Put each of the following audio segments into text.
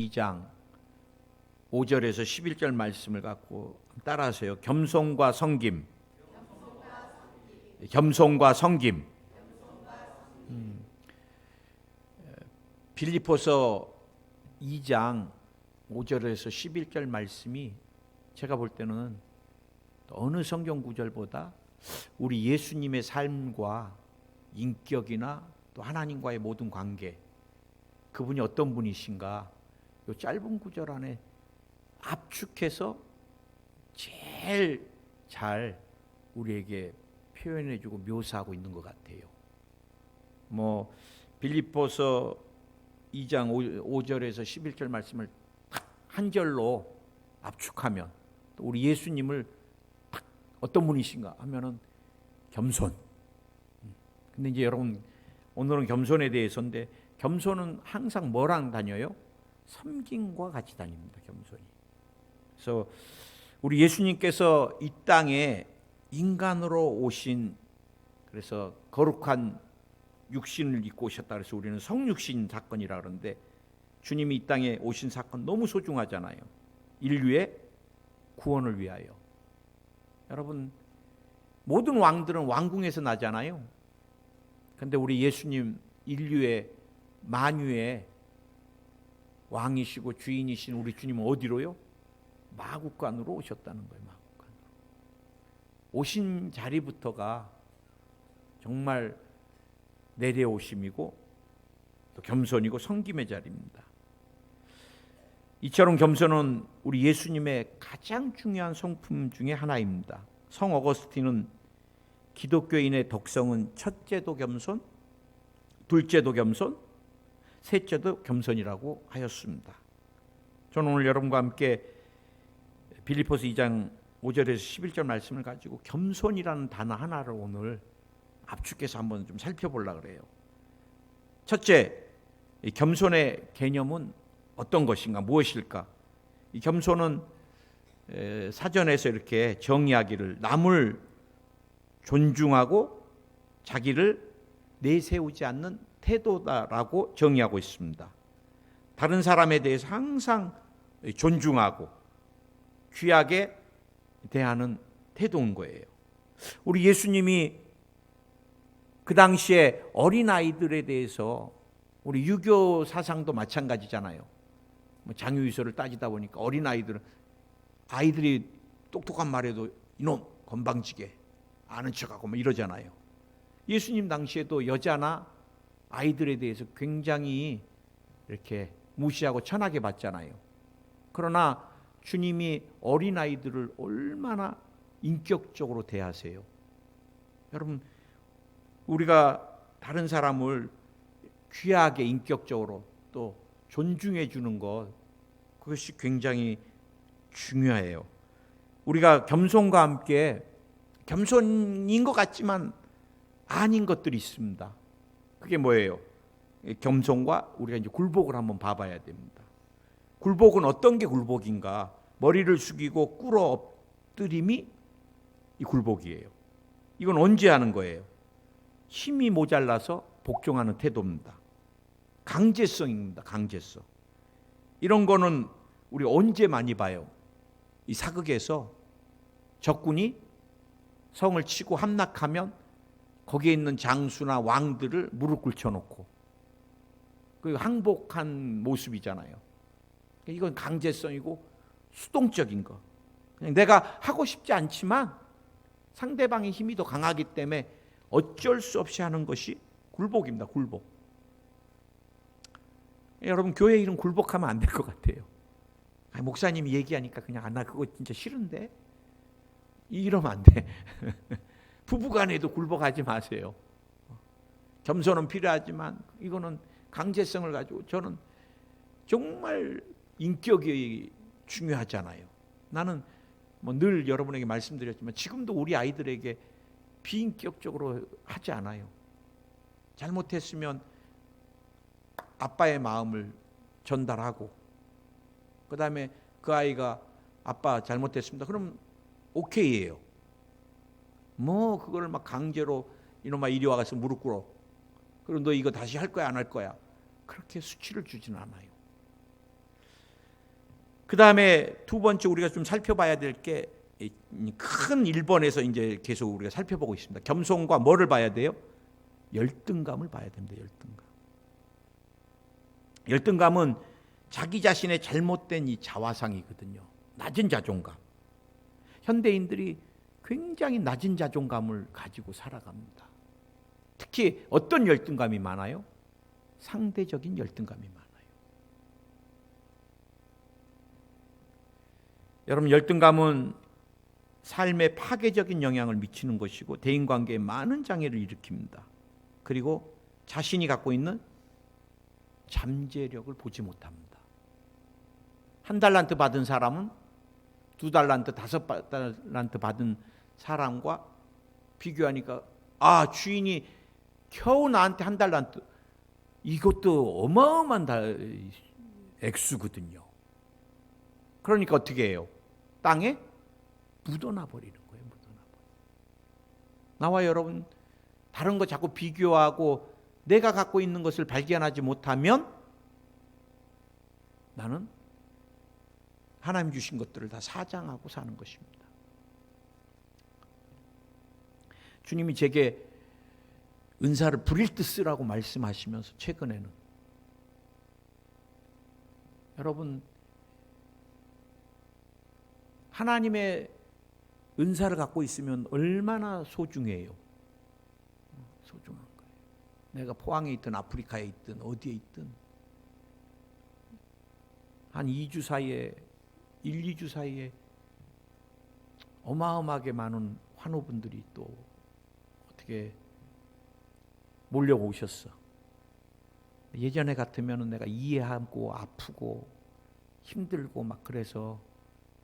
2장 5절에서 11절 말씀을 갖고 따라하세요. 겸손과 섬김. 겸손과 섬김. 빌립보서 2장 5절에서 11절 말씀이 제가 볼 때는 어느 성경 구절보다 우리 예수님의 삶과 인격이나 또 하나님과의 모든 관계, 그분이 어떤 분이신가, 이 짧은 구절 안에 압축해서 제일 잘 우리에게 표현해주고 묘사하고 있는 것 같아요. 빌립보서 2장 5절에서 11절 말씀을 한 절로 압축하면 또 우리 예수님을 어떤 분이신가 하면은 겸손. 근데 이제 여러분, 오늘은 겸손에 대해서인데, 겸손은 항상 뭐랑 다녀요? 섬김과 같이 다닙니다. 겸손이. 그래서 우리 예수님께서 이 땅에 인간으로 오신, 그래서 거룩한 육신을 입고 오셨다 그래서 우리는 성육신 사건이라 그러는데, 주님이 이 땅에 오신 사건 너무 소중하잖아요. 인류의 구원을 위하여. 여러분, 모든 왕들은 왕궁에서 나잖아요. 그런데 우리 예수님, 인류의 만유의 왕이시고 주인이신 우리 주님은 어디로요? 마국간으로 오셨다는 거예요. 마국간으로. 오신 자리부터가 정말 내려오심이고 또 겸손이고 섬김의 자리입니다. 이처럼 겸손은 우리 예수님의 가장 중요한 성품 중에 하나입니다. 성 어거스틴은 기독교인의 덕성은 첫째도 겸손, 둘째도 겸손, 셋째도 겸손이라고 하였습니다. 저는 오늘 여러분과 함께 빌립보서 2장 5절에서 11절 말씀을 가지고 겸손이라는 단어 하나를 오늘 압축해서 한번 좀 살펴보려고 그래요. 첫째, 이 겸손의 개념은 어떤 것인가, 무엇일까? 이 겸손은 사전에서 이렇게 정의하기를 남을 존중하고 자기를 내세우지 않는 태도다라고 정의하고 있습니다. 다른 사람에 대해서 항상 존중하고 귀하게 대하는 태도인 거예요. 우리 예수님이 그 당시에 어린아이들에 대해서, 우리 유교 사상도 마찬가지잖아요. 장유유서를 따지다 보니까 아이들이 똑똑한 말해도 이놈 건방지게 아는 척하고 이러잖아요. 예수님 당시에도 여자나 아이들에 대해서 굉장히 이렇게 무시하고 천하게 봤잖아요. 그러나 주님이 어린아이들을 얼마나 인격적으로 대하세요. 여러분, 우리가 다른 사람을 귀하게 인격적으로 또 존중해 주는 것, 그것이 굉장히 중요해요. 우리가 겸손과 함께, 겸손인 것 같지만 아닌 것들이 있습니다. 그게 뭐예요? 겸손과 우리가 이제 굴복을 한번 봐봐야 됩니다. 굴복은 어떤 게 굴복인가? 머리를 숙이고 꿇어 엎드림이 이 굴복이에요. 이건 언제 하는 거예요? 힘이 모자라서 복종하는 태도입니다. 강제성입니다. 강제성. 이런 거는 우리 언제 많이 봐요? 이 사극에서 적군이 성을 치고 함락하면 거기에 있는 장수나 왕들을 무릎 꿇혀놓고 그 항복한 모습이잖아요. 이건 강제성이고 수동적인 거. 그냥 내가 하고 싶지 않지만 상대방의 힘이 더 강하기 때문에 어쩔 수 없이 하는 것이 굴복입니다. 굴복. 여러분, 교회 이름 굴복하면 안 될 것 같아요. 목사님이 얘기하니까 그냥 나 그거 진짜 싫은데 이러면 안 돼. 부부간에도 굴복하지 마세요. 겸손은 필요하지만 이거는 강제성을 가지고, 저는 정말 인격이 중요하잖아요. 나는 늘 여러분에게 말씀드렸지만 지금도 우리 아이들에게 비인격적으로 하지 않아요. 잘못했으면 아빠의 마음을 전달하고, 그 다음에 그 아이가 아빠 잘못했습니다. 그럼 오케이예요. 그걸 막 강제로 이놈아 이리 와가서 무릎 꿇어. 그럼 너 이거 다시 할 거야 안 할 거야? 그렇게 수치를 주진 않아요. 그 다음에 두 번째 우리가 좀 살펴봐야 될 게 큰 1번에서 이제 계속 우리가 살펴보고 있습니다. 겸손과 뭐를 봐야 돼요? 열등감을 봐야 됩니다. 열등감. 열등감은 자기 자신의 잘못된 이 자화상이거든요. 낮은 자존감. 현대인들이 굉장히 낮은 자존감을 가지고 살아갑니다. 특히 어떤 열등감이 많아요? 상대적인 열등감이 많아요. 여러분, 열등감은 삶에 파괴적인 영향을 미치는 것이고 대인관계에 많은 장애를 일으킵니다. 그리고 자신이 갖고 있는 잠재력을 보지 못합니다. 1달란트 받은 사람은 2달란트, 5달란트 받은 사람과 비교하니까 주인이 겨우 나한테 1달란트, 이것도 어마어마한 액수거든요. 그러니까 어떻게 해요? 땅에 묻어놔 버리는 거예요. 나와 여러분 다른 거 자꾸 비교하고 내가 갖고 있는 것을 발견하지 못하면 나는 하나님 주신 것들을 다 사장하고 사는 것입니다. 주님이 제게 은사를 부릴 듯 쓰라고 말씀하시면서 최근에는 여러분 하나님의 은사를 갖고 있으면 얼마나 소중해요. 소중한 거예요. 내가 포항에 있든 아프리카에 있든 어디에 있든 한 2주 사이에 2주 사이에 어마어마하게 많은 환우분들이 또 어떻게 몰려오셨어. 예전에 같으면 내가 이해하고 아프고 힘들고 막 그래서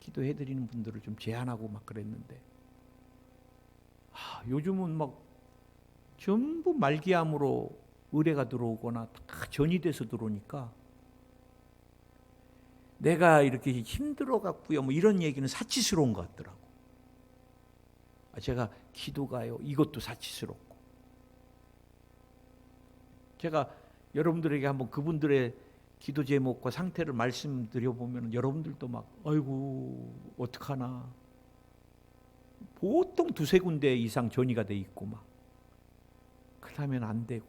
기도해드리는 분들을 좀 제한하고 막 그랬는데 요즘은 막 전부 말기암으로 의뢰가 들어오거나 다 전이 돼서 들어오니까 내가 이렇게 힘들어 갖고요 뭐 이런 얘기는 사치스러운 것 같더라고. 제가 기도가요 이것도 사치스럽고 제가 여러분들에게 한번 그분들의 기도 제목과 상태를 말씀드려보면 여러분들도 막 아이고 어떡하나 보통 2-3군데 이상 전이가 돼 있고 막 그러면 안 되고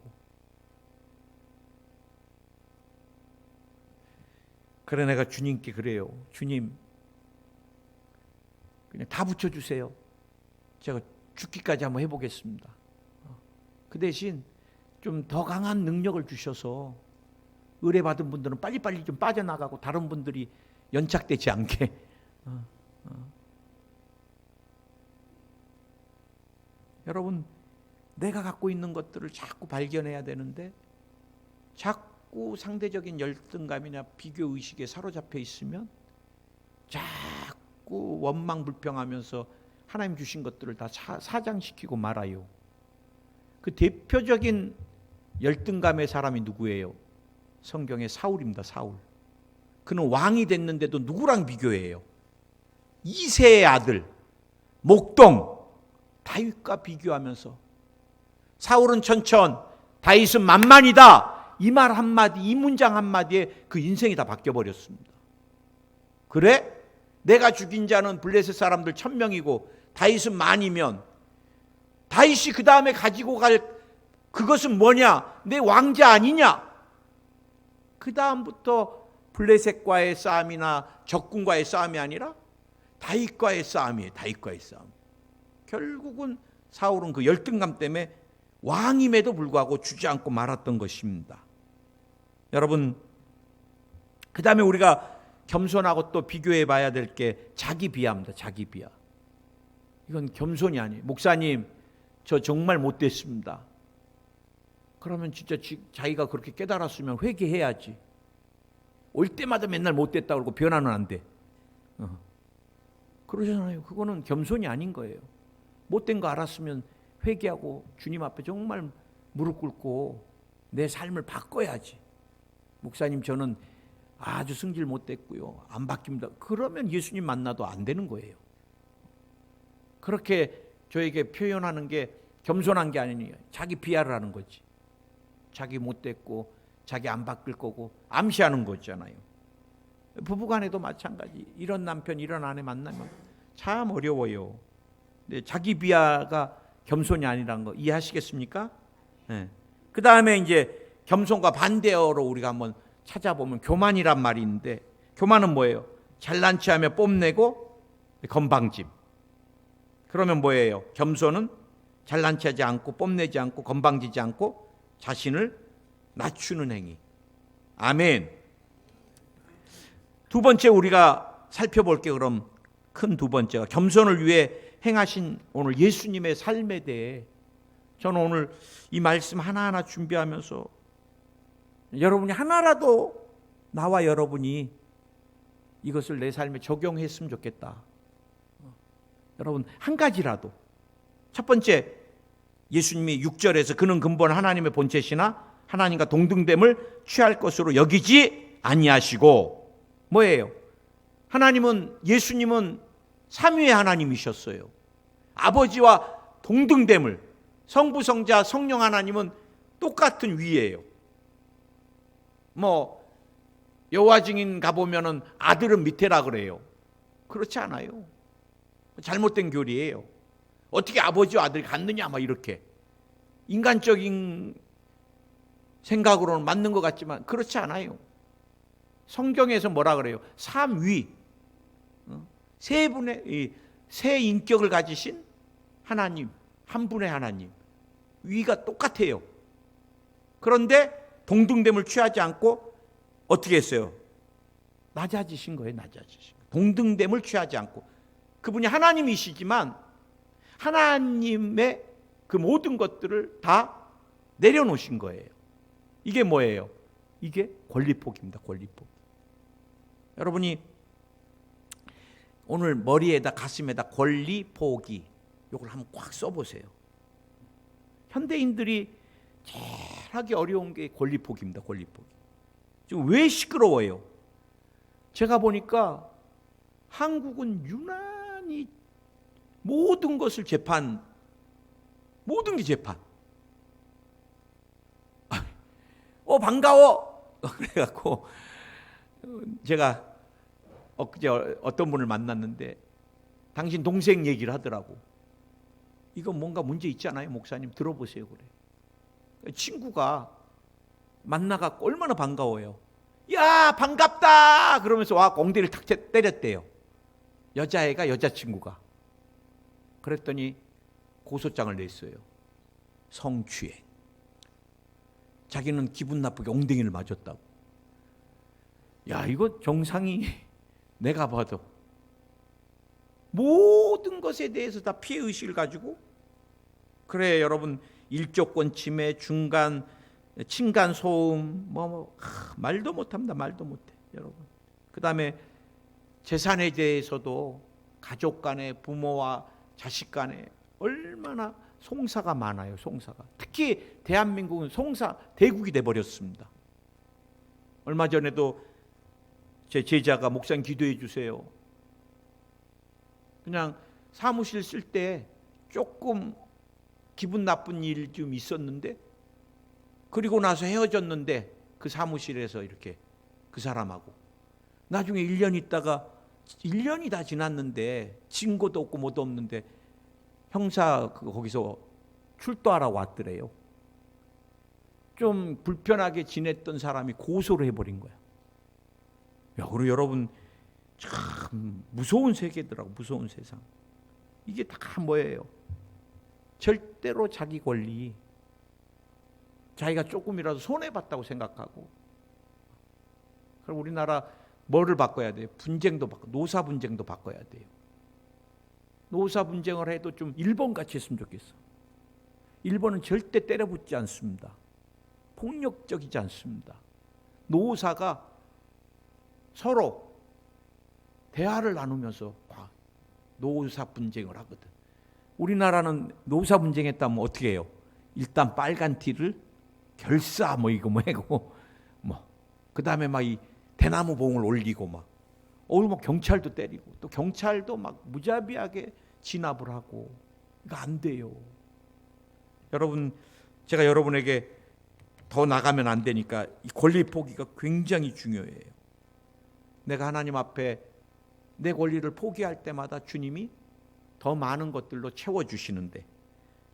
그래 내가 주님께 그래요. 주님 그냥 다 붙여주세요. 제가 죽기까지 한번 해보겠습니다. 그 대신 좀 더 강한 능력을 주셔서 의뢰받은 분들은 빨리빨리 좀 빠져나가고 다른 분들이 연착되지 않게 여러분 내가 갖고 있는 것들을 자꾸 발견해야 되는데 자꾸 상대적인 열등감이나 비교의식에 사로잡혀 있으면 자꾸 원망불평하면서 하나님 주신 것들을 다 사장시키고 말아요. 그 대표적인 열등감의 사람이 누구예요? 성경의 사울입니다. 사울. 그는 왕이 됐는데도 누구랑 비교해요? 이새의 아들 목동 다윗과 비교하면서 사울은 천천 다윗은 만만이다. 이 말 한마디 이 문장 한마디에 그 인생이 다 바뀌어버렸습니다. 그래? 내가 죽인 자는 블레셋 사람들 1000명이고 다윗은 만이면 다윗이 그 다음에 가지고 갈 그것은 뭐냐? 내 왕자 아니냐? 그 다음부터 블레셋과의 싸움이나 적군과의 싸움이 아니라 다윗과의 싸움이에요. 다윗과의 싸움. 결국은 사울은 그 열등감 때문에 왕임에도 불구하고 주지 않고 말았던 것입니다. 여러분 그 다음에 우리가 겸손하고 또 비교해 봐야 될 게 자기 비하입니다. 자기 비하. 이건 겸손이 아니에요. 목사님 저 정말 못됐습니다. 그러면 진짜 자기가 그렇게 깨달았으면 회개해야지. 올 때마다 맨날 못됐다고 그러고 변화는 안 돼. 그러잖아요. 그거는 겸손이 아닌 거예요. 못된 거 알았으면 회개하고 주님 앞에 정말 무릎 꿇고 내 삶을 바꿔야지. 목사님 저는 아주 승질 못됐고요. 안 바뀝니다. 그러면 예수님 만나도 안 되는 거예요. 그렇게 저에게 표현하는 게 겸손한 게 아니니 자기 비하를 하는 거지. 자기 못됐고 자기 안 바뀔 거고 암시하는 거잖아요. 부부간에도 마찬가지. 이런 남편, 이런 아내 만나면 참 어려워요. 근데 자기 비하가 겸손이 아니라는 거 이해하시겠습니까? 네. 그 다음에 이제 겸손과 반대어로 우리가 한번 찾아보면 교만이란 말이 있는데, 교만은 뭐예요? 잘난 체하며 뽐내고 건방짐. 그러면 뭐예요? 겸손은 잘난 체하지 않고 뽐내지 않고 건방지지 않고 자신을 낮추는 행위. 아멘. 두 번째 우리가 살펴볼 게 그럼 큰 두 번째가 겸손을 위해 행하신 오늘 예수님의 삶에 대해, 저는 오늘 이 말씀 하나하나 준비하면서 여러분이 하나라도, 나와 여러분이 이것을 내 삶에 적용했으면 좋겠다. 여러분 한 가지라도. 첫 번째, 예수님이 6절에서 그는 근본 하나님의 본체시나 하나님과 동등됨을 취할 것으로 여기지 아니하시고, 뭐예요? 하나님은, 예수님은 삼위의 하나님이셨어요. 아버지와 동등됨을, 성부, 성자, 성령 하나님은 똑같은 위예요. 여호와 증인 가보면은 아들은 밑에라 그래요. 그렇지 않아요. 잘못된 교리예요. 어떻게 아버지와 아들이 같느냐, 이렇게 인간적인 생각으로는 맞는 것 같지만 그렇지 않아요. 성경에서 뭐라 그래요? 삼위, 세 분의, 세 인격을 가지신 하나님, 한 분의 하나님, 위가 똑같아요. 그런데 동등됨을 취하지 않고 어떻게 했어요? 낮아지신 거예요. 낮아지신 거예요. 동등됨을 취하지 않고. 그분이 하나님이시지만 하나님의 그 모든 것들을 다 내려놓으신 거예요. 이게 뭐예요? 이게 권리폭입니다. 권리폭. 여러분이 오늘 머리에다 가슴에다 권리포기, 이걸 한번 꽉 써보세요. 현대인들이 제일 하기 어려운 게 권리포기입니다. 권리포기. 지금 왜 시끄러워요? 제가 보니까 한국은 유난히 모든 것을 재판, 모든 게 재판. 반가워. 그래갖고 제가 엊그제 어떤 분을 만났는데 당신 동생 얘기를 하더라고. 이거 뭔가 문제 있지 않아요? 목사님 들어보세요. 그래. 친구가 만나갖고 얼마나 반가워요. 야, 반갑다 그러면서 와 엉덩이를 탁 때렸대요. 여자애가, 여자친구가. 그랬더니 고소장을 냈어요. 성추행. 자기는 기분 나쁘게 엉덩이를 맞았다고. 야, 이거 정상이 내가 봐도 모든 것에 대해서 다 피해의식을 가지고, 그래 여러분, 일조권 침해, 중간 층간 소음, 말도 못합니다. 말도 못해 여러분. 그 다음에 재산에 대해서도 가족 간에, 부모와 자식 간에 얼마나 송사가 많아요. 송사가. 특히 대한민국은 송사 대국이 돼버렸습니다. 얼마 전에도 제 제자가 목사님 기도해 주세요. 그냥 사무실 쓸 때 조금 기분 나쁜 일 좀 있었는데, 그리고 나서 헤어졌는데 그 사무실에서 이렇게 그 사람하고 나중에 1년 있다가 1년이 다 지났는데 증거도 없고 뭐도 없는데 형사 거기서 출두하라고 왔더래요. 좀 불편하게 지냈던 사람이 고소를 해버린 거야. 야, 그리고 여러분 참 무서운 세계더라고. 무서운 세상. 이게 다 뭐예요? 절대로 자기 권리, 자기가 조금이라도 손해봤다고 생각하고. 그럼 우리나라 뭐를 바꿔야 돼요? 분쟁도 바꿔, 노사 분쟁도 바꿔야 돼요. 노사 분쟁을 해도 좀 일본같이 했으면 좋겠어. 일본은 절대 때려붙지 않습니다. 폭력적이지 않습니다. 노사가 서로 대화를 나누면서 노사 분쟁을 하거든. 우리나라는 노사 분쟁했다면 어떻게 해요? 일단 빨간 티를 결사 이거 그 다음에 이 대나무 봉을 올리고 오늘 경찰도 때리고, 또 경찰도 무자비하게 진압을 하고. 이거 안 돼요. 여러분, 제가 여러분에게 더 나가면 안 되니까 이 권리 포기가 굉장히 중요해요. 내가 하나님 앞에 내 권리를 포기할 때마다 주님이 더 많은 것들로 채워주시는데,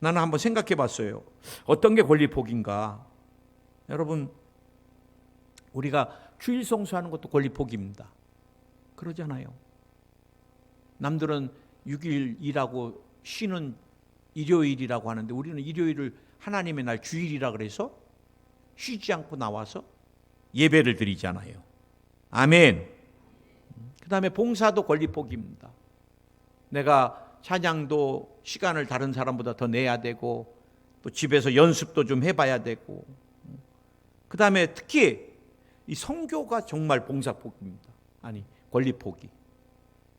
나는 한번 생각해 봤어요. 어떤 게 권리 포기인가? 여러분, 우리가 주일 성수하는 것도 권리 포기입니다. 그러잖아요. 남들은 6일 일하고 쉬는 일요일이라고 하는데, 우리는 일요일을 하나님의 날 주일이라 그래서 쉬지 않고 나와서 예배를 드리잖아요. 아멘. 그 다음에 봉사도 권리 포기입니다. 내가 찬양도 시간을 다른 사람보다 더 내야 되고, 또 집에서 연습도 좀 해봐야 되고, 그 다음에 특히 이 선교가 정말 봉사 포기입니다. 아니, 권리 포기.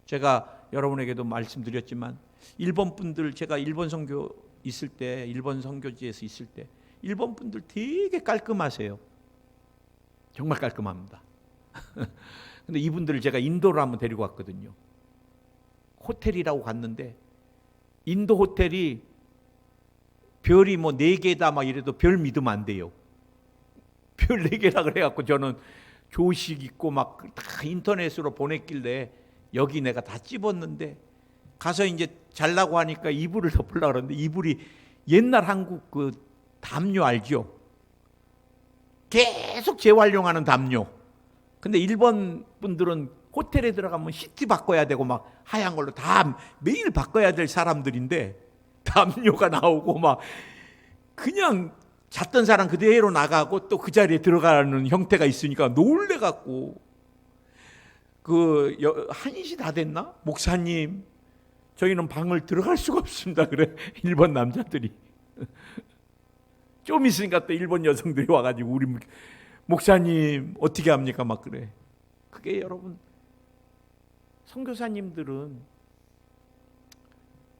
제가 여러분에게도 말씀드렸지만, 일본 분들, 제가 일본 선교 있을 때, 일본 선교지에서 있을 때 일본 분들 되게 깔끔하세요. 정말 깔끔합니다. 근데 이분들을 제가 인도로 한번 데리고 갔거든요. 호텔이라고 갔는데, 인도 호텔이 별이 뭐 4개다 막 이래도 별 믿으면 안 돼요. 별 4개라 그래갖고 저는 조식 있고 막 다 인터넷으로 보냈길래 여기 내가 다 찝었는데, 가서 이제 잘라고 하니까 이불을 덮으려고 그러는데, 이불이 옛날 한국 그 담요 알죠? 계속 재활용하는 담요. 근데 일본 분들은 호텔에 들어가면 시트 바꿔야 되고 막 하얀 걸로 다 매일 바꿔야 될 사람들인데, 담요가 나오고 막 그냥 잤던 사람 그대로 나가고 또 그 자리에 들어가는 형태가 있으니까 놀래갖고, 1시 다 됐나? 목사님, 저희는 방을 들어갈 수가 없습니다. 그래, 일본 남자들이. 좀 있으니까 또 일본 여성들이 와가지고, 우리 목사님 어떻게 합니까? 막 그래. 그게 여러분, 선교사님들은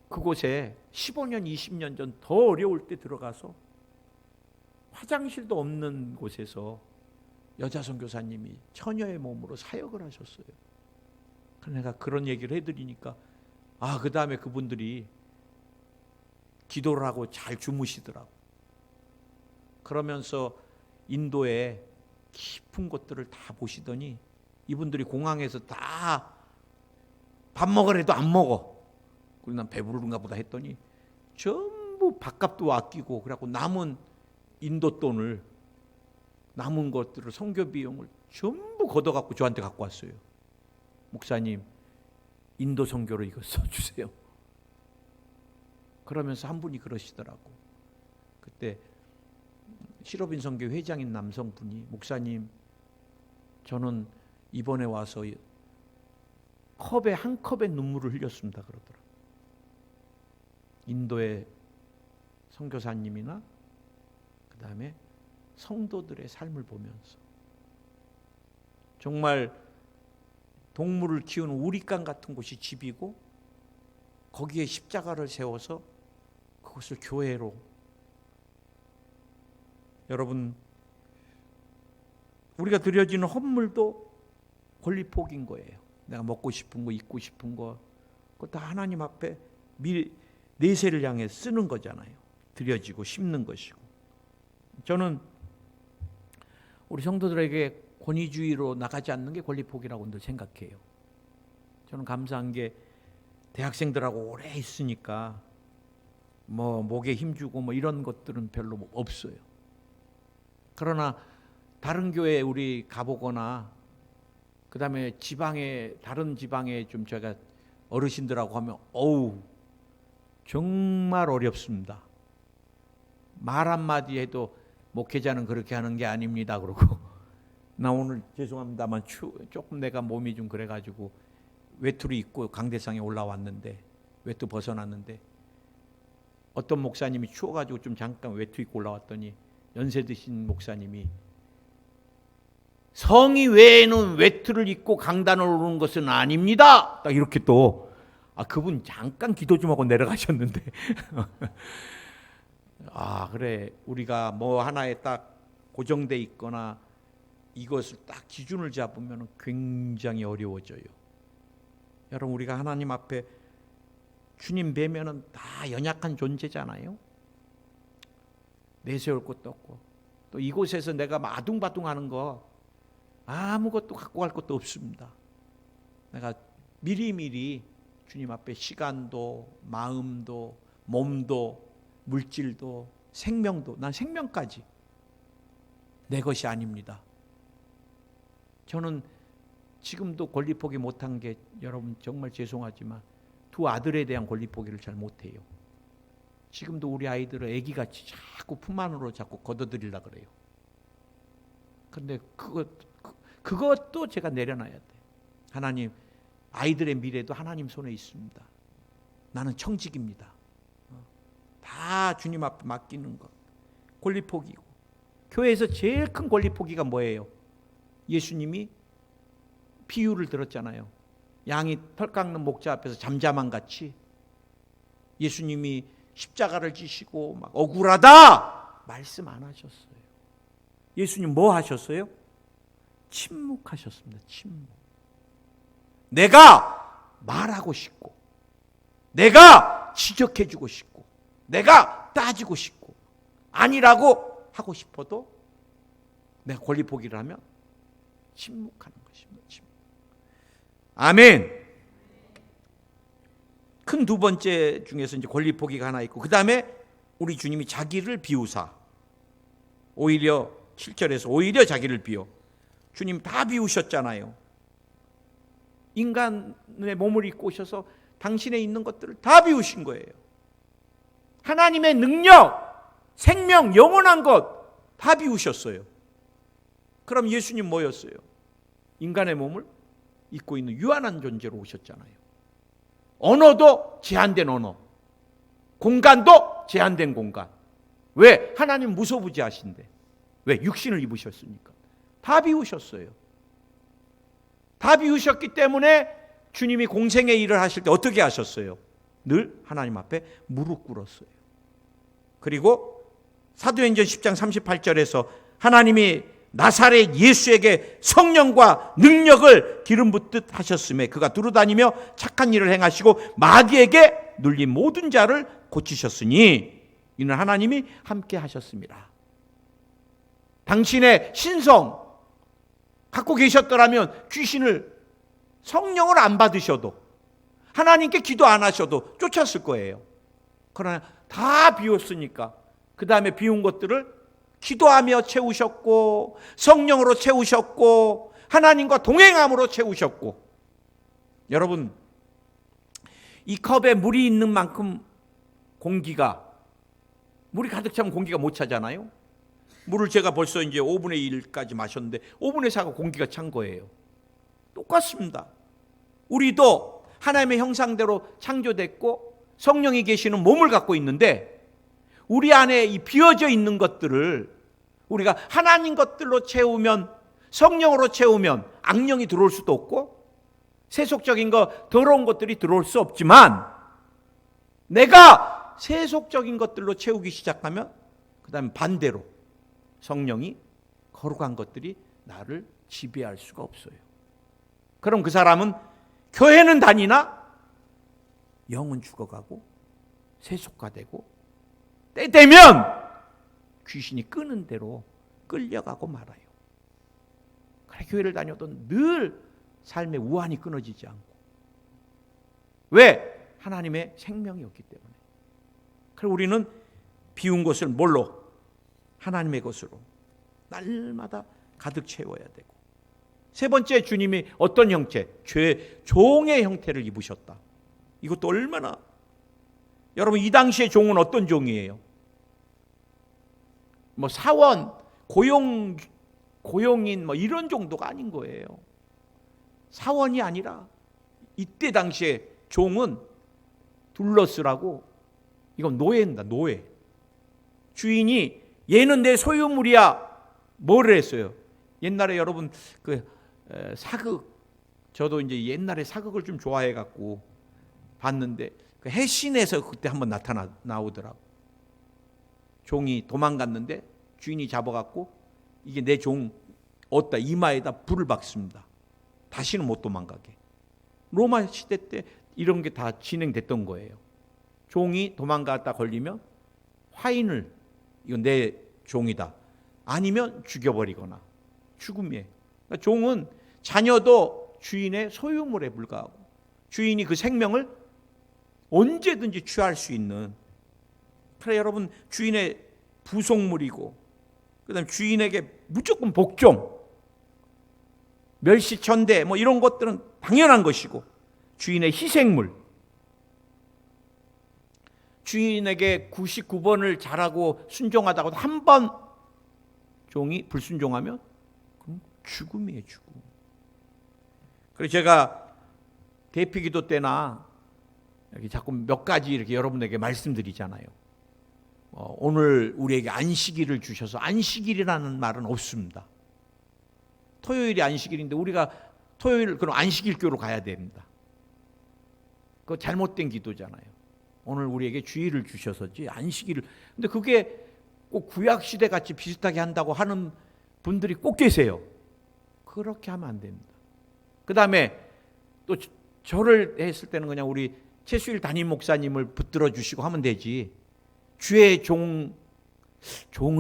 그곳에 15년, 20년 전 더 어려울 때 들어가서 화장실도 없는 곳에서 여자 선교사님이 처녀의 몸으로 사역을 하셨어요. 그래서 내가 그런 얘기를 해드리니까, 그 다음에 그분들이 기도를 하고 잘 주무시더라고. 그러면서 인도의 깊은 곳들을 다 보시더니, 이분들이 공항에서 다 밥 먹으래도 안 먹어. 그리고 난 배부른가 보다 했더니 전부 밥값도 아끼고, 그래갖고 남은 인도 돈을, 남은 것들을, 선교 비용을 전부 걷어갖고 저한테 갖고 왔어요. 목사님, 인도 선교로 이거 써주세요. 그러면서 한 분이 그러시더라고. 그때 시로빈 선교 회장인 남성분이, 목사님, 저는 이번에 와서 한 컵의 눈물을 흘렸습니다. 그러더라. 인도의 선교사님이나 그 다음에 성도들의 삶을 보면서, 정말 동물을 키우는 우리간 같은 곳이 집이고, 거기에 십자가를 세워서 그것을 교회로. 여러분, 우리가 드려지는 헌물도 권리 포기인 거예요. 내가 먹고 싶은 거, 입고 싶은 거, 그거 다 하나님 앞에 내세를 향해 쓰는 거잖아요. 드려지고 심는 것이고. 저는 우리 성도들에게 권위주의로 나가지 않는 게 권리 포기라고 늘 생각해요. 저는 감사한 게, 대학생들하고 오래 있으니까 뭐 목에 힘주고 뭐 이런 것들은 별로 없어요. 그러나 다른 교회에 우리 가보거나, 그 다음에 다른 지방에 좀 제가 어르신들하고 하면, 정말 어렵습니다. 말 한마디 해도 목회자는 그렇게 하는 게 아닙니다. 그러고, 나 오늘 죄송합니다만 조금 내가 몸이 좀 그래가지고 외투를 입고 강대상에 올라왔는데, 외투 벗어났는데, 어떤 목사님이 추워가지고 좀 잠깐 외투 입고 올라왔더니, 연세 드신 목사님이, 성의 외에는 외투를 입고 강단을 오르는 것은 아닙니다. 딱 이렇게 또, 그분 잠깐 기도 좀 하고 내려가셨는데, 그래, 우리가 뭐 하나에 딱 고정돼 있거나 이것을 딱 기준을 잡으면 굉장히 어려워져요. 여러분, 우리가 하나님 앞에 주님 뵈면은 다 연약한 존재잖아요. 내세울 것도 없고, 또 이곳에서 내가 아둥바둥하는 거 아무것도 갖고 갈 것도 없습니다. 내가 미리미리 주님 앞에 시간도 마음도 몸도 물질도 생명도, 난 생명까지 내 것이 아닙니다. 저는 지금도 권리 포기 못한 게 여러분 정말 죄송하지만 두 아들에 대한 권리 포기를 잘 못해요. 지금도 우리 아이들을 애기같이 자꾸 품 안으로 자꾸 걷어들이려고 그래요. 그런데 그것도 제가 내려놔야 돼. 하나님, 아이들의 미래도 하나님 손에 있습니다. 나는 청직입니다. 다 주님 앞에 맡기는 것. 권리 포기고. 교회에서 제일 큰 권리 포기가 뭐예요? 예수님이 비유를 들었잖아요. 양이 털 깎는 목자 앞에서 잠잠한 같이 예수님이 십자가를 지시고 막 억울하다 말씀 안 하셨어요. 예수님 뭐 하셨어요? 침묵하셨습니다. 침묵. 내가 말하고 싶고, 내가 지적해주고 싶고, 내가 따지고 싶고, 아니라고 하고 싶어도 내가 권리 포기를 하면 침묵하는 것입니다. 침묵. 아멘. 큰 두 번째 중에서 이제 권리 포기가 하나 있고, 그 다음에 우리 주님이 자기를 비우사, 오히려 7절에서 오히려 자기를 비워. 주님 다 비우셨잖아요. 인간의 몸을 입고 오셔서 당신에 있는 것들을 다 비우신 거예요. 하나님의 능력, 생명, 영원한 것 다 비우셨어요. 그럼 예수님 뭐였어요? 인간의 몸을 입고 있는 유한한 존재로 오셨잖아요. 언어도 제한된 언어, 공간도 제한된 공간. 왜? 하나님 무소부지하신데. 왜? 육신을 입으셨으니까. 다 비우셨어요. 다 비우셨기 때문에 주님이 공생의 일을 하실 때 어떻게 하셨어요? 늘 하나님 앞에 무릎 꿇었어요. 그리고 사도행전 10장 38절에서 하나님이 나사렛 예수에게 성령과 능력을 기름 붓듯 하셨음에 그가 두루다니며 착한 일을 행하시고 마귀에게 눌린 모든 자를 고치셨으니 이는 하나님이 함께 하셨습니다. 당신의 신성 갖고 계셨더라면 귀신을, 성령을 안 받으셔도, 하나님께 기도 안 하셔도 쫓았을 거예요. 그러나 다 비웠으니까 그 다음에 비운 것들을 기도하며 채우셨고, 성령으로 채우셨고, 하나님과 동행함으로 채우셨고. 여러분, 이 컵에 물이 있는 만큼 물이 가득 차면 공기가 못 차잖아요. 물을 제가 벌써 이제 5분의 1까지 마셨는데 5분의 4가 공기가 찬 거예요. 똑같습니다. 우리도 하나님의 형상대로 창조됐고 성령이 계시는 몸을 갖고 있는데, 우리 안에 이 비어져 있는 것들을 우리가 하나님 것들로 채우면, 성령으로 채우면 악령이 들어올 수도 없고 세속적인 거, 더러운 것들이 들어올 수 없지만, 내가 세속적인 것들로 채우기 시작하면 그 다음에 반대로 성령이, 거룩한 것들이 나를 지배할 수가 없어요. 그럼 그 사람은 교회는 다니나 영은 죽어가고 세속화되고, 때 되면 귀신이 끄는 대로 끌려가고 말아요. 그래, 교회를 다녀도 늘 삶의 우환이 끊어지지 않고. 왜? 하나님의 생명이 없기 때문에. 그래서 우리는 비운 것을 뭘로? 하나님의 것으로 날마다 가득 채워야 되고. 세 번째, 주님이 어떤 형태? 종의 형태를 입으셨다. 이것도 얼마나, 여러분 이 당시의 종은 어떤 종이에요? 뭐 사원, 고용인 뭐 이런 정도가 아닌 거예요. 사원이 아니라 이때 당시에 종은 둘러스라고, 이건 노예입니다. 노예. 주인이 얘는 내 소유물이야. 뭐를 했어요? 옛날에 여러분 사극, 저도 이제 옛날에 사극을 좀 좋아해 갖고 봤는데 그 해신에서 그때 한번 나오더라고. 종이 도망갔는데 주인이 잡아갖고 이게 내 종 어디다 이마에다 불을 박습니다. 다시는 못 도망가게. 로마 시대 때 이런 게 다 진행됐던 거예요. 종이 도망갔다 걸리면 화인을, 이건 내 종이다, 아니면 죽여버리거나 죽음이에요. 그러니까 종은 자녀도 주인의 소유물에 불과하고 주인이 그 생명을 언제든지 취할 수 있는, 그래 여러분, 주인의 부속물이고 그다음 주인에게 무조건 복종, 멸시천대 뭐 이런 것들은 당연한 것이고, 주인의 희생물, 주인에게 99번을 잘하고 순종하다고 한 번 종이 불순종하면 그럼 죽음이에요, 죽음. 그래서 제가 대피기도 때나 이렇게 자꾸 몇 가지 이렇게 여러분에게 말씀드리잖아요. 오늘 우리에게 안식일을 주셔서, 안식일이라는 말은 없습니다. 토요일이 안식일인데 우리가 토요일 그럼 안식일교로 가야 됩니다. 그거 잘못된 기도잖아요. 오늘 우리에게 주일을 주셔서지 안식일을, 근데 그게 꼭 구약 시대 같이 비슷하게 한다고 하는 분들이 꼭 계세요. 그렇게 하면 안 됩니다. 그 다음에 또 절을 했을 때는 그냥 우리 최수일 담임 목사님을 붙들어 주시고 하면 되지, 주의 종은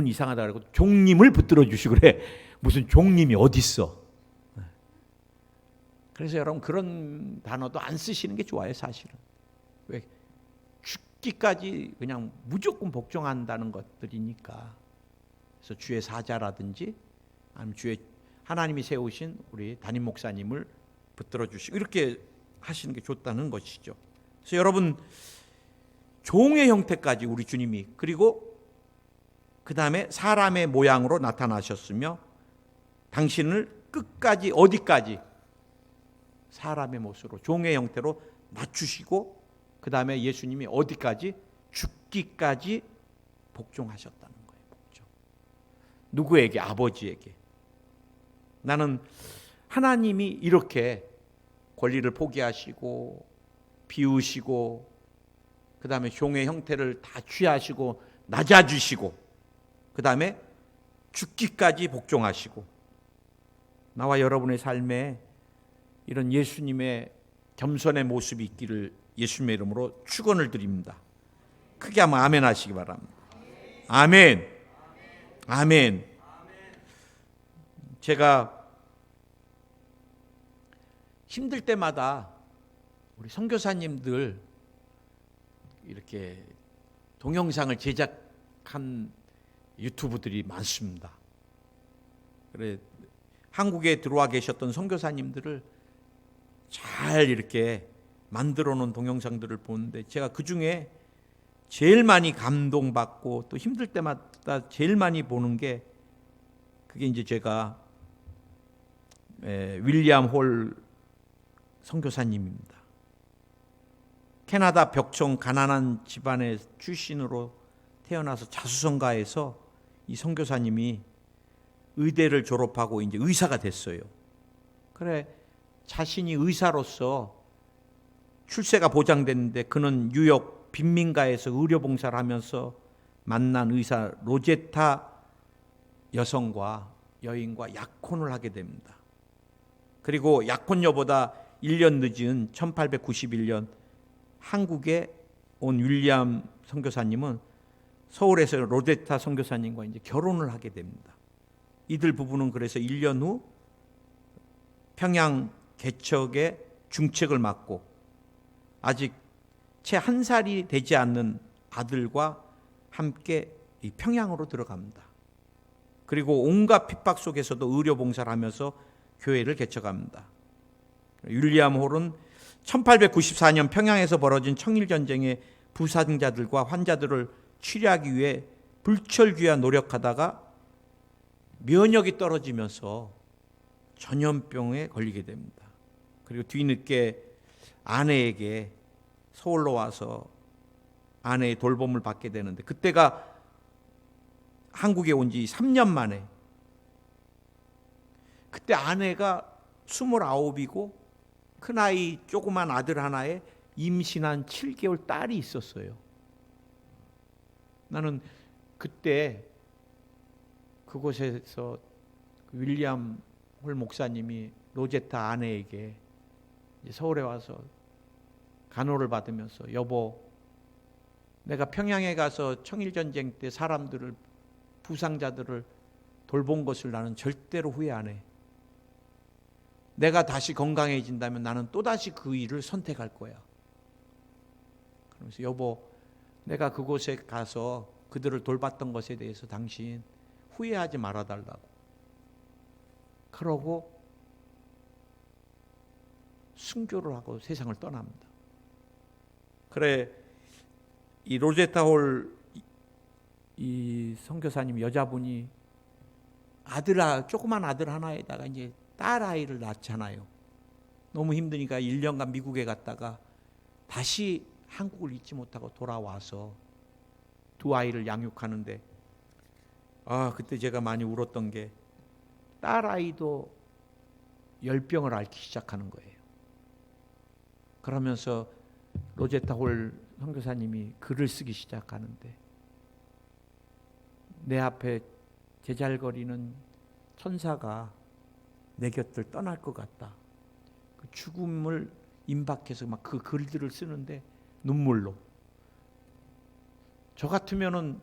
이상하다 그러고 종님을 붙들어 주시고 그래. 무슨 종님이 어디 있어? 그래서 여러분 그런 단어도 안 쓰시는 게 좋아요, 사실은. 왜? 죽기까지 그냥 무조건 복종한다는 것들이니까. 그래서 주의 사자라든지 아니면 주의 하나님이 세우신 우리 담임 목사님을 붙들어 주시고 이렇게 하시는 게 좋다는 것이죠. 그래서 여러분 종의 형태까지 우리 주님이, 그리고 그 다음에 사람의 모양으로 나타나셨으며 당신을 끝까지 어디까지 사람의 모습으로 종의 형태로 낮추시고 그 다음에 예수님이 어디까지 죽기까지 복종하셨다는 거예요. 복종. 누구에게? 아버지에게. 나는 하나님이 이렇게 권리를 포기하시고 비우시고 그 다음에 종의 형태를 다 취하시고 낮아주시고 그 다음에 죽기까지 복종하시고, 나와 여러분의 삶에 이런 예수님의 겸손의 모습이 있기를 예수님의 이름으로 축원을 드립니다. 크게 한번 아멘 하시기 바랍니다. 아멘. 아멘. 제가 힘들 때마다 우리 선교사님들 이렇게 동영상을 제작한 유튜브들이 많습니다. 그래 한국에 들어와 계셨던 선교사님들을 잘 이렇게 만들어 놓은 동영상들을 보는데 제가 그 중에 제일 많이 감동받고 또 힘들 때마다 제일 많이 보는 게 그게 이제 제가 윌리엄 홀 선교사님입니다. 캐나다 벽청 가난한 집안의 출신으로 태어나서 자수성가해서 이 선교사님이 의대를 졸업하고 이제 의사가 됐어요. 그래 자신이 의사로서 출세가 보장됐는데 그는 뉴욕 빈민가에서 의료봉사를 하면서 만난 의사 로제타 여인과 약혼을 하게 됩니다. 그리고 약혼녀보다 1년 늦은 1891년 한국에 온 윌리엄 선교사님은 서울에서 로제타 선교사님과 이제 결혼을 하게 됩니다. 이들 부부는 그래서 1년 후 평양 개척의 중책을 맡고 아직 채 1살이 되지 않는 아들과 함께 이 평양으로 들어갑니다. 그리고 온갖 핍박 속에서도 의료 봉사를 하면서 교회를 개척합니다. 윌리엄 홀은 1894년 평양에서 벌어진 청일전쟁의 부상자들과 환자들을 치료하기 위해 불철주야 노력하다가 면역이 떨어지면서 전염병에 걸리게 됩니다. 그리고 뒤늦게 아내에게 서울로 와서 아내의 돌봄을 받게 되는데 그때가 한국에 온 지 3년 만에, 그때 아내가 29이고 큰아이 조그만 아들 하나에 임신한 7개월 딸이 있었어요. 나는 그때 그곳에서 윌리엄 홀 목사님이 로제타 아내에게 서울에 와서 간호를 받으면서 여보, 내가 평양에 가서 청일전쟁 때 사람들을, 부상자들을 돌본 것을 나는 절대로 후회 안 해. 내가 다시 건강해진다면 나는 또다시 그 일을 선택할 거야. 그러면서 여보, 내가 그곳에 가서 그들을 돌봤던 것에 대해서 당신 후회하지 말아달라고. 그러고 순교를 하고 세상을 떠납니다. 그래, 이 로제타 홀 이 선교사님 여자분이 조그만 아들 하나에다가 이제 딸 아이를 낳잖아요. 너무 힘드니까 1년간 미국에 갔다가 다시 한국을 잊지 못하고 돌아와서 두 아이를 양육하는데, 그때 제가 많이 울었던 게 딸 아이도 열병을 앓기 시작하는 거예요. 그러면서 로제타 홀 선교사님이 글을 쓰기 시작하는데, 내 앞에 제잘거리는 천사가 내 곁을 떠날 것 같다. 그 죽음을 임박해서 막 그 글들을 쓰는데 눈물로. 저 같으면은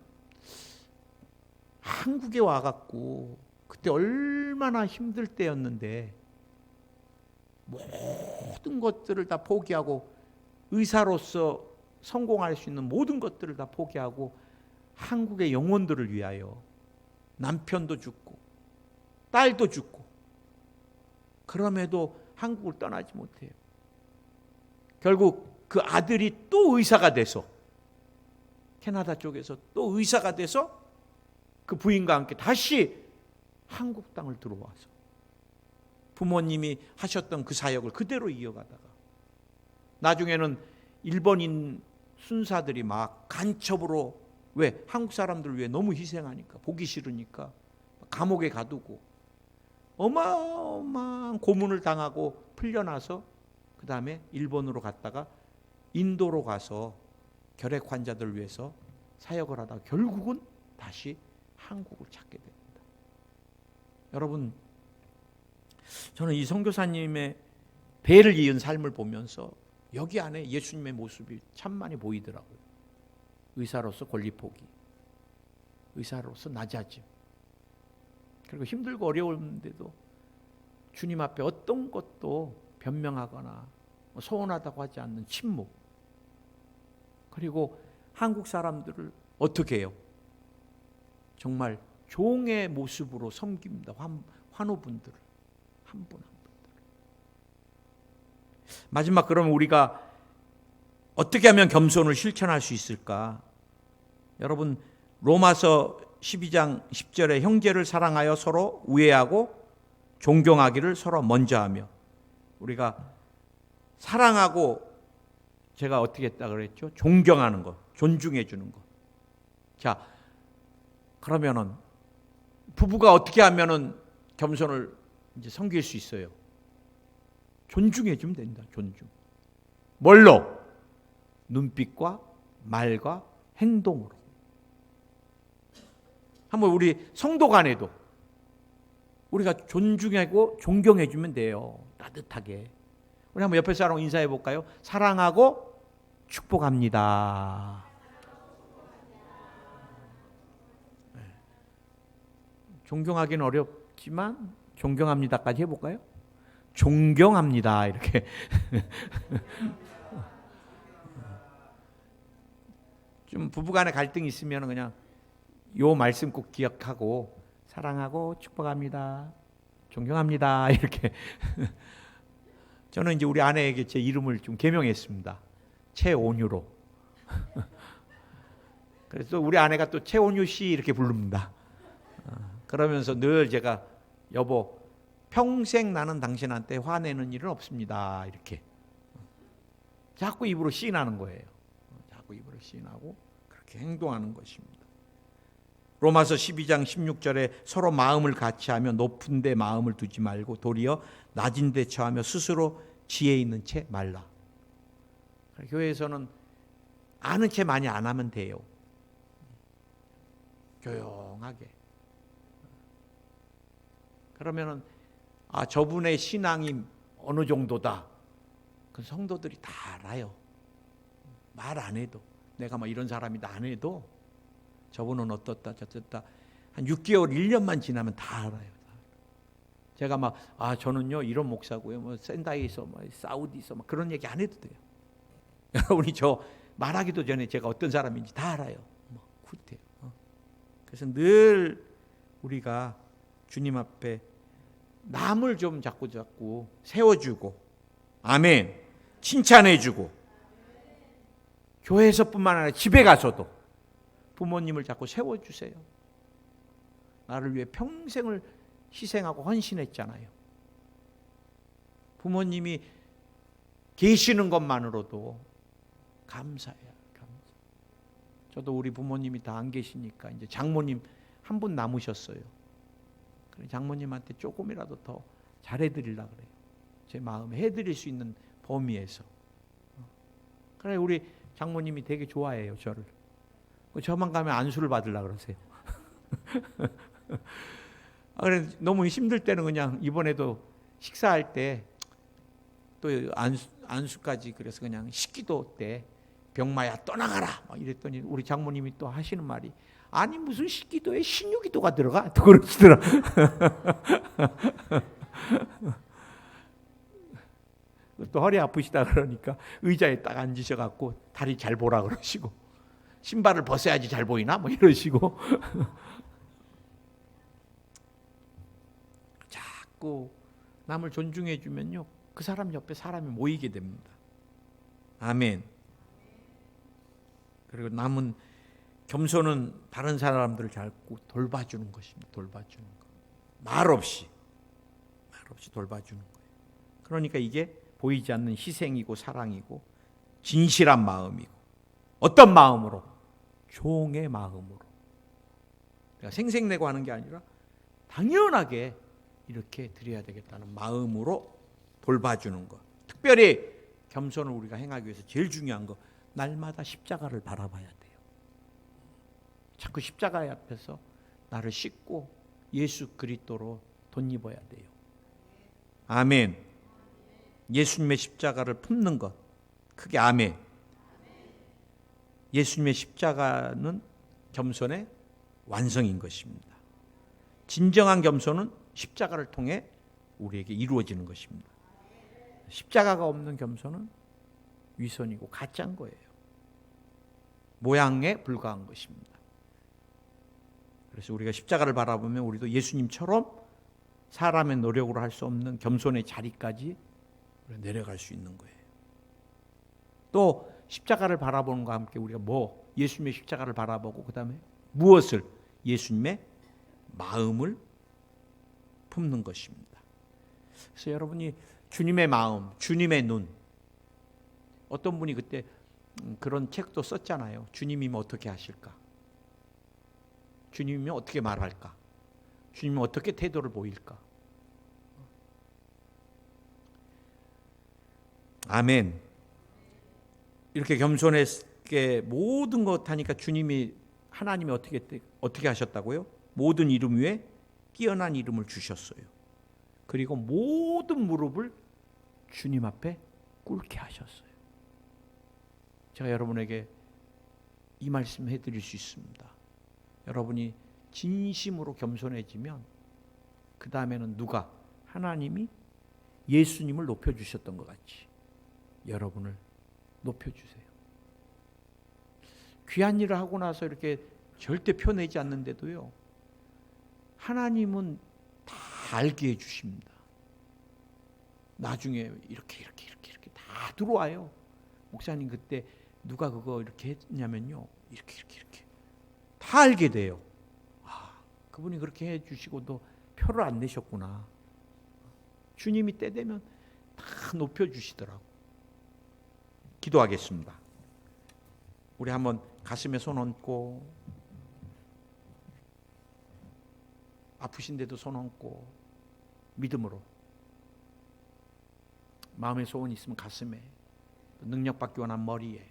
한국에 와갖고 그때 얼마나 힘들 때였는데 모든 것들을 다 포기하고 의사로서 성공할 수 있는 모든 것들을 다 포기하고 한국의 영혼들을 위하여 남편도 죽고 딸도 죽고, 그럼에도 한국을 떠나지 못해요. 결국 그 아들이 또 의사가 돼서, 캐나다 쪽에서 또 의사가 돼서 그 부인과 함께 다시 한국 땅을 들어와서 부모님이 하셨던 그 사역을 그대로 이어가다가, 나중에는 일본인 순사들이 막 간첩으로, 왜? 한국 사람들 위해 너무 희생하니까, 보기 싫으니까 감옥에 가두고 어마어마한 고문을 당하고 풀려나서 그 다음에 일본으로 갔다가 인도로 가서 결핵 환자들을 위해서 사역을 하다가 결국은 다시 한국을 찾게 됩니다. 여러분, 저는 이 선교사님의 배를 이은 삶을 보면서 여기 안에 예수님의 모습이 참 많이 보이더라고요. 의사로서 권리 포기, 의사로서 낮아짐, 그리고 힘들고 어려운데도 주님 앞에 어떤 것도 변명하거나 소원하다고 하지 않는 침묵, 그리고 한국 사람들을 어떻게 해요? 정말 종의 모습으로 섬깁니다. 환우분들을 한 분 한 분들. 마지막, 그러면 우리가 어떻게 하면 겸손을 실천할 수 있을까? 여러분, 로마서 12장 10절에 형제를 사랑하여 서로 우애하고 존경하기를 서로 먼저 하며, 우리가 사랑하고, 제가 어떻게 했다 그랬죠? 존경하는 것, 존중해 주는 것. 자, 그러면은 부부가 어떻게 하면은 겸손을 이제 섬길 수 있어요? 존중해 주면 된다. 존중. 뭘로? 눈빛과 말과 행동으로. 한번 우리 성도 간에도 우리가 존중하고 존경해 주면 돼요. 따뜻하게. 우리 한번 옆에 사람 인사해 볼까요? 사랑하고 축복합니다. 네. 존경하기는 어렵지만 존경합니다까지 해볼까요? 존경합니다. 이렇게. 좀 부부간에 갈등이 있으면 그냥 요 말씀 꼭 기억하고, 사랑하고 축복합니다, 존경합니다, 이렇게. 저는 이제 우리 아내에게 제 이름을 좀 개명했습니다. 최온유로. 그래서 우리 아내가 또 최온유 씨 이렇게 부릅니다. 그러면서 늘 제가 여보, 평생 나는 당신한테 화내는 일은 없습니다, 이렇게 자꾸 입으로 시인하는 거예요. 자꾸 입으로 시인하고 그렇게 행동하는 것입니다. 로마서 12장 16절에 서로 마음을 같이하며 높은 데 마음을 두지 말고 도리어 낮은 데 처하며 스스로 지혜 있는 채 말라. 교회에서는 아는 채 많이 안 하면 돼요. 조용하게. 그러면은 저분의 신앙이 어느 정도다, 그 성도들이 다 알아요. 말 안 해도, 내가 뭐 이런 사람이다 안 해도 저분은 어떻다 저떻다 한 6개월 1년만 지나면 다 알아요. 제가 막 저는요 이런 목사고요. 뭐 센다이에서 뭐 사우디에서 막 그런 얘기 안 해도 돼요. 여러분이 저 말하기도 전에 제가 어떤 사람인지 다 알아요. 뭐 굿해요. 그래서 늘 우리가 주님 앞에 남을 좀 자꾸 세워주고, 아멘, 칭찬해주고, 교회에서뿐만 아니라 집에 가서도 부모님을 자꾸 세워주세요. 나를 위해 평생을 희생하고 헌신했잖아요. 부모님이 계시는 것만으로도 감사해요. 저도 우리 부모님이 다 안 계시니까 이제 장모님 한 분 남으셨어요. 그래 장모님한테 조금이라도 더 잘해드리려고 그래요. 제 마음에 해드릴 수 있는 범위에서. 그래 우리 장모님이 되게 좋아해요 저를. 저만 가면 안수를 받으려고 그러세요. 그래 너무 힘들 때는 그냥 이번에도 식사할 때 또 안수까지 그래서 그냥 식기도 때 병마야 떠나가라 막 이랬더니 우리 장모님이 또 하시는 말이 아니 무슨 식기도에 신유기도가 들어가? 또 그러시더라. 또 허리 아프시다 그러니까 의자에 딱 앉으셔갖고 다리 잘 보라 그러시고 신발을 벗어야지 잘 보이나? 뭐 이러시고 자꾸 남을 존중해 주면요 그 사람 옆에 사람이 모이게 됩니다. 아멘. 그리고 남은 겸손은 다른 사람들을 잘 돌봐주는 것입니다. 돌봐주는 것. 말 없이 돌봐주는 거예요. 그러니까 이게 보이지 않는 희생이고 사랑이고 진실한 마음이고 어떤 마음으로? 종의 마음으로. 내가 생색내고 하는 게 아니라 당연하게 이렇게 드려야 되겠다는 마음으로 돌봐주는 것. 특별히 겸손을 우리가 행하기 위해서 제일 중요한 거 날마다 십자가를 바라봐야 돼요. 자꾸 십자가 앞에서 나를 씻고 예수 그리스도로 덧입어야 돼요. 아멘. 예수님의 십자가를 품는 것. 크게 아멘. 예수님의 십자가는 겸손의 완성인 것입니다. 진정한 겸손은 십자가를 통해 우리에게 이루어지는 것입니다. 십자가가 없는 겸손은 위선이고 가짜인 거예요. 모양에 불과한 것입니다. 그래서 우리가 십자가를 바라보면 우리도 예수님처럼 사람의 노력으로 할 수 없는 겸손의 자리까지 내려갈 수 있는 거예요. 또 십자가를 바라보는 것과 함께 우리가 예수님의 십자가를 바라보고 그 다음에 무엇을? 예수님의 마음을 품는 것입니다. 그래서 여러분이 주님의 마음, 주님의 눈. 어떤 분이 그때 그런 책도 썼잖아요. 주님이면 어떻게 하실까? 주님이면 어떻게 말할까? 주님이면 어떻게 태도를 보일까? 아멘. 이렇게 겸손하게 모든 것 하니까 주님이 하나님이 어떻게 하셨다고요? 모든 이름 위에 뛰어난 이름을 주셨어요. 그리고 모든 무릎을 주님 앞에 꿇게 하셨어요. 제가 여러분에게 이 말씀 해드릴 수 있습니다. 여러분이 진심으로 겸손해지면 그 다음에는 누가? 하나님이 예수님을 높여주셨던 것 같이 여러분을 높여주세요. 귀한 일을 하고 나서 이렇게 절대 펴내지 않는데도요, 하나님은 다 알게 해주십니다. 나중에 이렇게 다 들어와요. 목사님 그때 누가 그거 이렇게 했냐면요, 이렇게 다 알게 돼요. 그분이 그렇게 해주시고도 표를 안 내셨구나. 주님이 때 되면 다 높여주시더라고. 기도하겠습니다. 우리 한번 가슴에 손 얹고, 아프신데도 손 얹고, 믿음으로, 마음에 소원이 있으면 가슴에, 능력받기 원한 머리에,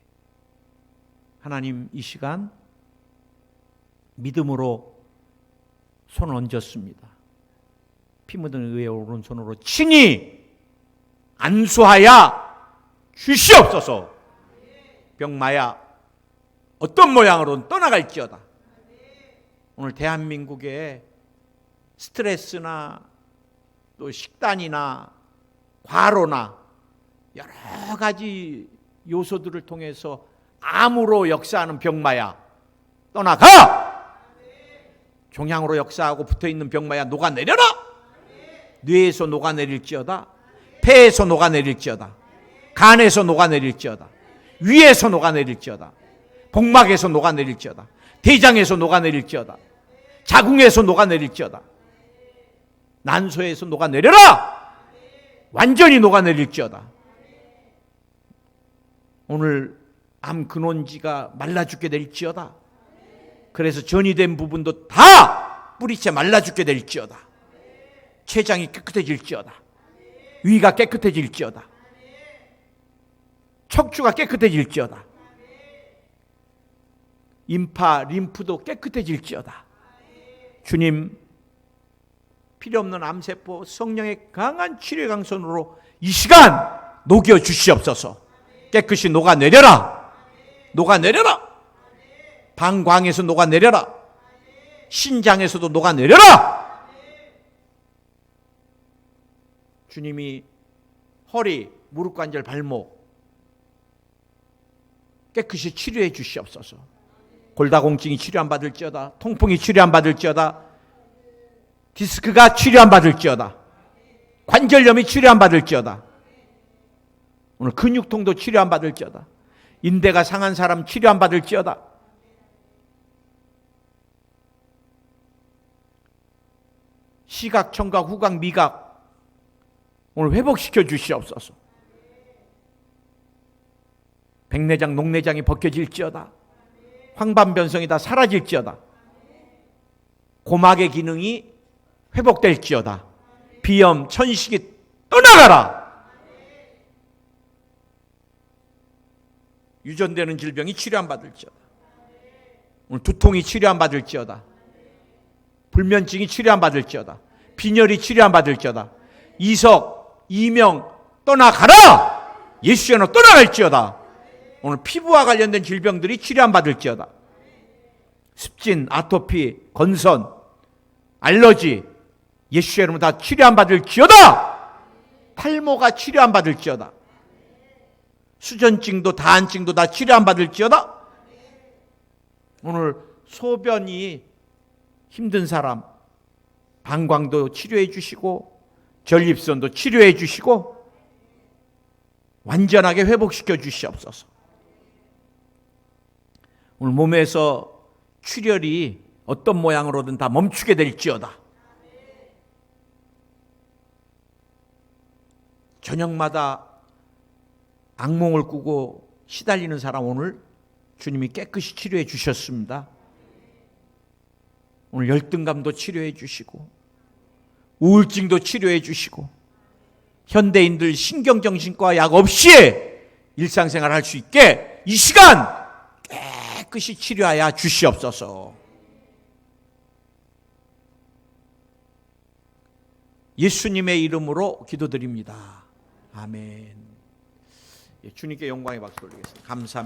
하나님 이 시간 믿음으로 손을 얹었습니다. 피 묻은 의의 오른손으로 친히 안수하여 주시옵소서. 병마야 어떤 모양으로는 떠나갈지어다. 오늘 대한민국의 스트레스나 또 식단이나 과로나 여러 가지 요소들을 통해서 암으로 역사하는 병마야 떠나가! 종양으로 역사하고 붙어있는 병마야 녹아내려라! 뇌에서 녹아내릴지어다, 폐에서 녹아내릴지어다, 간에서 녹아내릴지어다, 위에서 녹아내릴지어다, 복막에서 녹아내릴지어다, 대장에서 녹아내릴지어다, 자궁에서 녹아내릴지어다, 난소에서 녹아내려라! 완전히 녹아내릴지어다. 오늘 암 근원지가 말라 죽게 될지어다. 그래서 전이 된 부분도 다 뿌리채 말라 죽게 될지어다. 췌장이 깨끗해질지어다. 위가 깨끗해질지어다. 척추가 깨끗해질지어다. 임파, 림프도 깨끗해질지어다. 주님, 필요 없는 암세포 성령의 강한 치료의 강선으로 이 시간 녹여 주시옵소서. 깨끗이 녹아내려라. 녹아내려라. 방광에서 녹아내려라. 신장에서도 녹아내려라. 주님이 허리, 무릎관절, 발목 깨끗이 치료해 주시옵소서. 골다공증이 치료 안 받을지어다. 통풍이 치료 안 받을지어다. 디스크가 치료 안 받을지어다. 관절염이 치료 안 받을지어다. 오늘 근육통도 치료 안 받을지어다. 인대가 상한 사람 치료 안 받을지어다. 시각, 청각, 후각, 미각 오늘 회복시켜 주시옵소서. 백내장, 녹내장이 벗겨질지어다. 황반변성이 다 사라질지어다. 고막의 기능이 회복될지어다. 비염, 천식이 떠나가라. 유전되는 질병이 치료 안 받을지어다. 오늘 두통이 치료 안 받을지어다. 불면증이 치료 안 받을지어다. 빈혈이 치료 안 받을지어다. 이석, 이명 떠나가라. 예수의 이름으로 떠나갈지어다. 오늘 피부와 관련된 질병들이 치료 안 받을지어다. 습진, 아토피, 건선, 알러지 예수의 이름으로 다 치료 안 받을지어다. 탈모가 치료 안 받을지어다. 수전증도 다한증도 다 치료 안 받을지어다. 오늘 소변이 힘든 사람 방광도 치료해 주시고 전립선도 치료해 주시고 완전하게 회복시켜 주시옵소서. 오늘 몸에서 출혈이 어떤 모양으로든 다 멈추게 될지어다. 저녁마다 악몽을 꾸고 시달리는 사람 오늘 주님이 깨끗이 치료해 주셨습니다. 오늘 열등감도 치료해 주시고 우울증도 치료해 주시고 현대인들 신경정신과 약 없이 일상생활 할 수 있게 이 시간 깨끗이 치료하여 주시옵소서. 예수님의 이름으로 기도드립니다. 아멘. 주님께 영광의 박수 올리겠습니다. 감사합니다.